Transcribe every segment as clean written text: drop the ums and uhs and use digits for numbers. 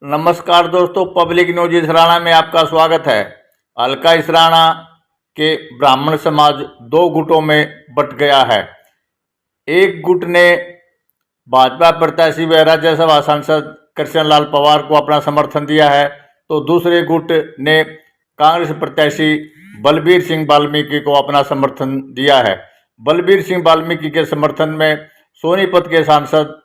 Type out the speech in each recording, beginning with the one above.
नमस्कार दोस्तों, public news Israna में आपका स्वागत है। हल्का इसराना के ब्राह्मण समाज दो गुटों में बंट गया है। एक गुट ने भाजपा प्रत्याशी व राज्यसभा सांसद कृष्ण लाल पवार को अपना समर्थन दिया है, तो दूसरे गुट ने कांग्रेस प्रत्याशी बलबीर सिंह वाल्मीकि को अपना समर्थन दिया है। बलबीर सिंह वाल्मीकि के समर्थन में सोनीपत के सांसद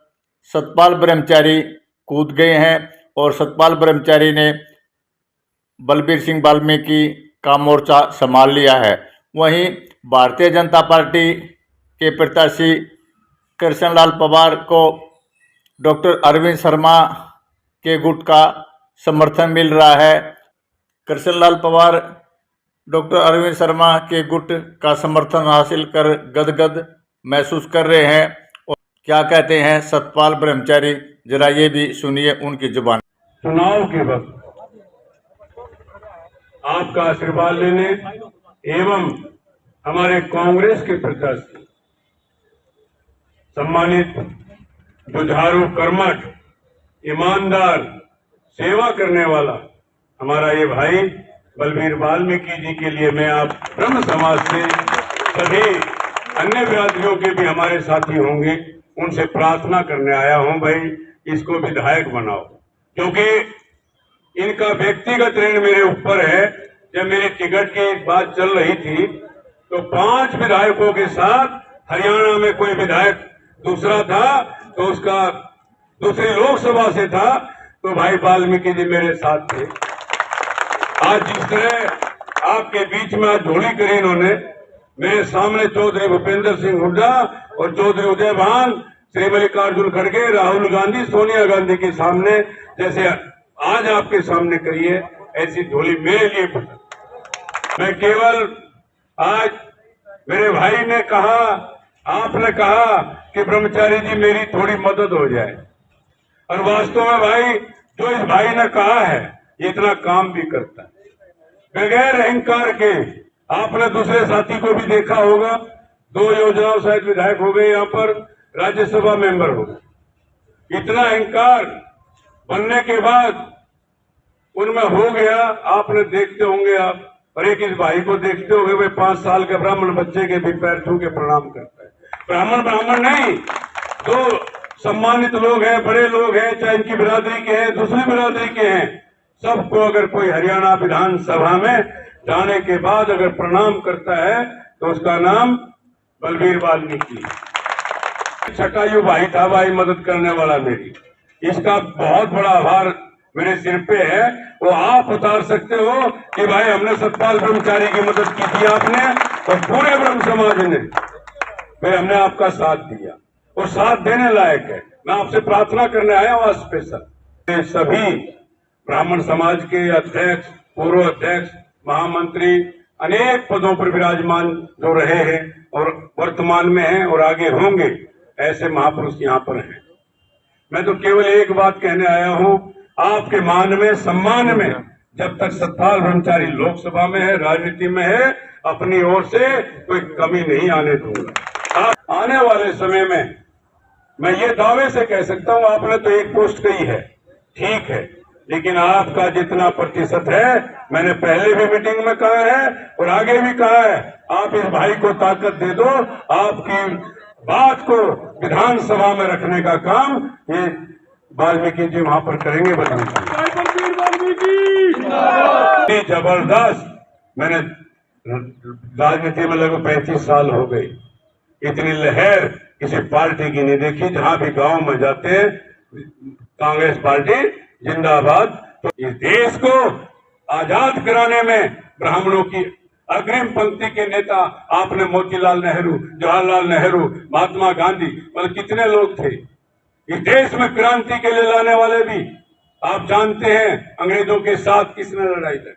सतपाल ब्रह्मचारी कूद गए हैं और सतपाल ब्रह्मचारी ने बलबीर सिंह वाल्मीकि का मोर्चा संभाल लिया है। वहीं भारतीय जनता पार्टी के प्रत्याशी कृष्णलाल पवार को डॉक्टर अरविंद शर्मा के गुट का समर्थन मिल रहा है। कृष्णलाल पवार डॉक्टर अरविंद शर्मा के गुट का समर्थन हासिल कर गदगद महसूस कर रहे हैं। और क्या कहते हैं सतपाल ब्रह्मचारी, जरा ये भी सुनिए उनकी जुबान। चुनाव के वक्त आपका आशीर्वाद लेने एवं हमारे कांग्रेस के प्रत्याशी सम्मानित जुझारू कर्मठ ईमानदार सेवा करने वाला हमारा ये भाई बलबीर वाल्मीकि जी के लिए मैं आप ब्रह्म समाज से सभी अन्य बिरादरियों के भी हमारे साथी होंगे, उनसे प्रार्थना करने आया हूं, भाई इसको विधायक बनाओ, क्योंकि इनका व्यक्तिगत ऋण मेरे ऊपर है। जब मेरे टिकट की बात चल रही थी तो 5 विधायकों के साथ हरियाणा में कोई विधायक दूसरा था तो उसका दूसरी लोकसभा से था, तो भाई वाल्मीकि जी मेरे साथ थे। आज जिस तरह आपके बीच में आज झोली करी इन्होंने, मेरे सामने चौधरी भूपेंद्र सिंह हुड्डा और चौधरी उदय भान, श्री मल्लिकार्जुन खड़गे, राहुल गांधी, सोनिया गांधी के सामने जैसे आज आपके सामने करिए, ऐसी झोली मेरे लिए पसंद। मैं केवल आज मेरे भाई ने कहा, आपने कहा कि ब्रह्मचारी जी मेरी थोड़ी मदद हो जाए, और वास्तव में भाई जो इस भाई ने कहा है ये इतना काम भी करता है बगैर अहंकार के। आपने दूसरे साथी को भी देखा होगा, 2 योजनाओं शायद विधायक हो गए, यहाँ पर राज्यसभा मेंबर हो गए। इतना अहंकार बनने के बाद उनमें हो गया, आपने देखते होंगे आप, और एक इस भाई को देखते होंगे, वे 5 साल के ब्राह्मण बच्चे के भी पैर छू के प्रणाम करता है। ब्राह्मण नहीं, जो सम्मानित लोग हैं, बड़े लोग हैं, चाहे इनकी बिरादरी के हैं, दूसरी बिरादरी के हैं, सबको अगर कोई हरियाणा विधानसभा में जाने के बाद अगर प्रणाम करता है तो उसका नाम बलबीर वाल्मीकि। छटायु भाई था, भाई मदद करने वाला मेरी, इसका बहुत बड़ा आभार मेरे सिर पे है। वो आप उतार सकते हो कि भाई हमने सतपाल ब्रह्मचारी की मदद की थी आपने, और पूरे ब्रह्म समाज ने फिर हमने आपका साथ दिया और साथ देने लायक है। मैं आपसे प्रार्थना करने आया हूं स्पेशल सभी ब्राह्मण समाज के अध्यक्ष, पूर्व अध्यक्ष, महामंत्री, अनेक पदों पर विराजमान जो रहे हैं और वर्तमान में हैं और आगे होंगे, ऐसे महापुरुष यहाँ पर हैं। मैं तो केवल एक बात कहने आया हूं, आपके मान में, सम्मान में, जब तक सतपाल ब्रह्मचारी लोकसभा में है, राजनीति में है, अपनी ओर से कोई कमी नहीं आने दूंगा। आने वाले समय में मैं ये दावे से कह सकता हूं, आपने तो एक पोस्ट कही है, ठीक है, लेकिन आपका जितना प्रतिशत है, मैंने पहले भी मीटिंग में कहा है और आगे भी कहा है, आप इस भाई को ताकत दे दो, आपकी बात को विधानसभा में रखने का काम ये वाल्मीकि जी वहां पर करेंगे। जबरदस्त, मैंने राजनीति में लगभग 35 साल हो गई, इतनी लहर किसी पार्टी की नहीं देखी। जहां भी गांव में जाते हैं, कांग्रेस पार्टी जिंदाबाद। तो इस देश को आजाद कराने में ब्राह्मणों की अग्रिम पंक्ति के नेता आपने मोतीलाल नेहरू, जवाहरलाल नेहरू, महात्मा गांधी, मतलब कितने लोग थे इस देश में क्रांति के लिए लाने वाले भी। आप जानते हैं अंग्रेजों के साथ किसने लड़ाई लड़ी,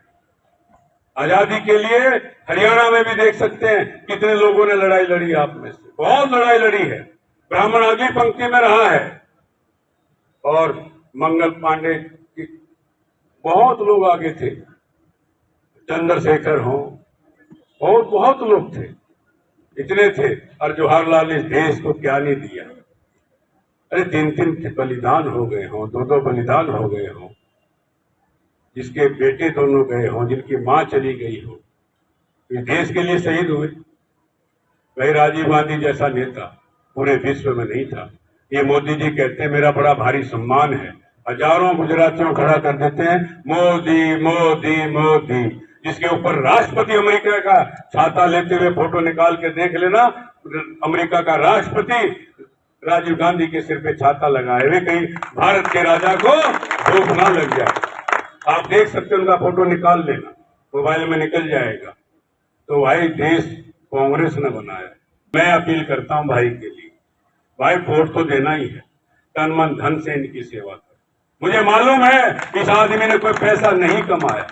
आजादी के लिए हरियाणा में भी देख सकते हैं कितने लोगों ने लड़ाई लड़ी, आप में से बहुत लड़ाई लड़ी है। ब्राह्मण अगली पंक्ति में रहा है, और मंगल पांडे की बहुत लोग आगे थे, चंद्रशेखर हो, और बहुत लोग थे, इतने थे। और जवाहरलाल ने इस देश को क्या नहीं दिया। अरे 3-3 बलिदान हो गए हों, 2-2 बलिदान हो गए हों, जिसके बेटे दोनों गए हों, जिनकी मां चली गई हो, इस देश के लिए शहीद हुए। भाई राजीव गांधी जैसा नेता पूरे विश्व में नहीं था। ये मोदी जी कहते हैं मेरा बड़ा भारी सम्मान है, हजारों गुजरातियों खड़ा कर देते हैं मोदी मोदी मोदी, जिसके ऊपर राष्ट्रपति अमेरिका का छाता लेते हुए फोटो निकाल के देख लेना। अमेरिका का राष्ट्रपति राजीव गांधी के सिर पे छाता लगाए हुए, कहीं भारत के राजा को धूप ना लग जाए। आप देख सकते हैं, उनका फोटो निकाल लेना, मोबाइल में निकल जाएगा। तो भाई देश कांग्रेस ने बनाया। मैं अपील करता हूं भाई के लिए, भाई वोट तो देना ही है, तन मन धन से इनकी सेवा कर। मुझे मालूम है इस आदमी ने कोई पैसा नहीं कमाया,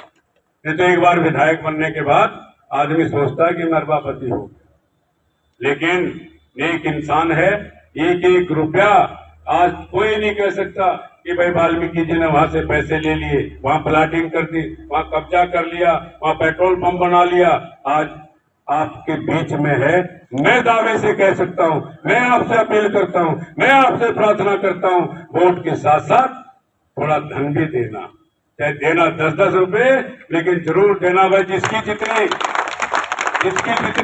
नहीं तो एक बार विधायक बनने के बाद आदमी सोचता है कि मैं अरबापति हो गया, लेकिन नेक इंसान है। एक एक रुपया आज कोई नहीं कह सकता कि भाई वाल्मीकि जी ने वहां से पैसे ले लिए, वहां प्लाटिंग कर दी, वहां कब्जा कर लिया, वहां पेट्रोल पंप बना लिया। आज आपके बीच में है, मैं दावे से कह सकता हूं, मैं आपसे अपील करता हूं, मैं आपसे प्रार्थना करता हूं, वोट के साथ साथ थोड़ा धन भी देना, चाहे देना 10-10 रुपए, लेकिन जरूर देना भाई, जिसकी जितनी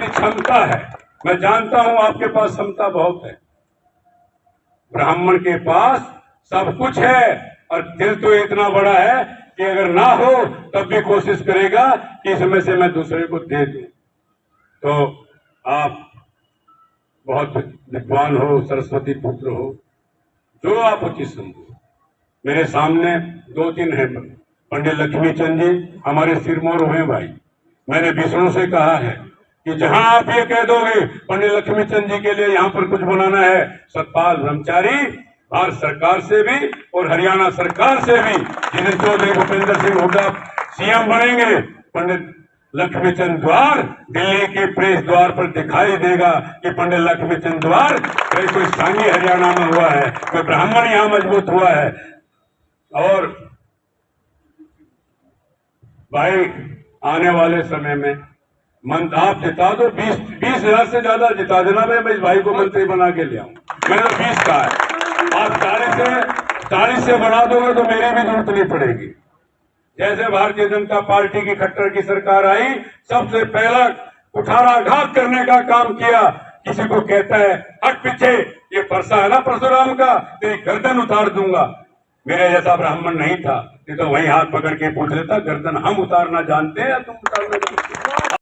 क्षमता है। मैं जानता हूं आपके पास क्षमता बहुत है, ब्राह्मण के पास सब कुछ है, और दिल तो इतना बड़ा है कि अगर ना हो तब भी कोशिश करेगा कि इसमें से मैं दूसरे को दे दूं। तो आप बहुत विद्वान हो, सरस्वती पुत्र हो, जो आप उचित समझो। मेरे सामने 2-3 हैं, पंडित लक्ष्मीचंद जी हमारे सिरमौर हुए भाई। मैंने विष्णु से कहा है कि जहां आप ये कह दोगे पंडित लक्ष्मीचंद जी के लिए यहाँ पर कुछ बनाना है, सतपाल ब्रह्मचारी भारत सरकार से भी और हरियाणा सरकार से भी, जिन्हें चौधरी भूपेंद्र सिंह हुड्डा सीएम बनेंगे, पंडित लक्ष्मीचंद द्वार दिल्ली के प्रेस द्वार पर दिखाई देगा कि पंडित लक्ष्मीचंद द्वार कोई सांगी हरियाणा में हुआ है, कोई ब्राह्मण यहाँ मजबूत हुआ है। और भाई आने वाले समय में आप जिता दो, 20,000 से ज्यादा जिता देना, मैं इस भाई को मंत्री बना के ले आऊं। मैंने तो 20 कहा है, आप 40 से बढ़ा दोगे तो मेरी भी जरूरत नहीं पड़ेगी। जैसे भारतीय जनता पार्टी की खट्टर की सरकार आई, सबसे पहला कुठाराघात करने का काम किया। किसी को कहता है हट पीछे, ये फरसा है ना परशुराम का, तेरी गर्दन उतार दूंगा। मेरे जैसा ब्राह्मण नहीं था, नहीं तो वही हाथ पकड़ के पूछ लेता, गर्दन हम उतारना जानते हैं या तुम उतारना जानते हो?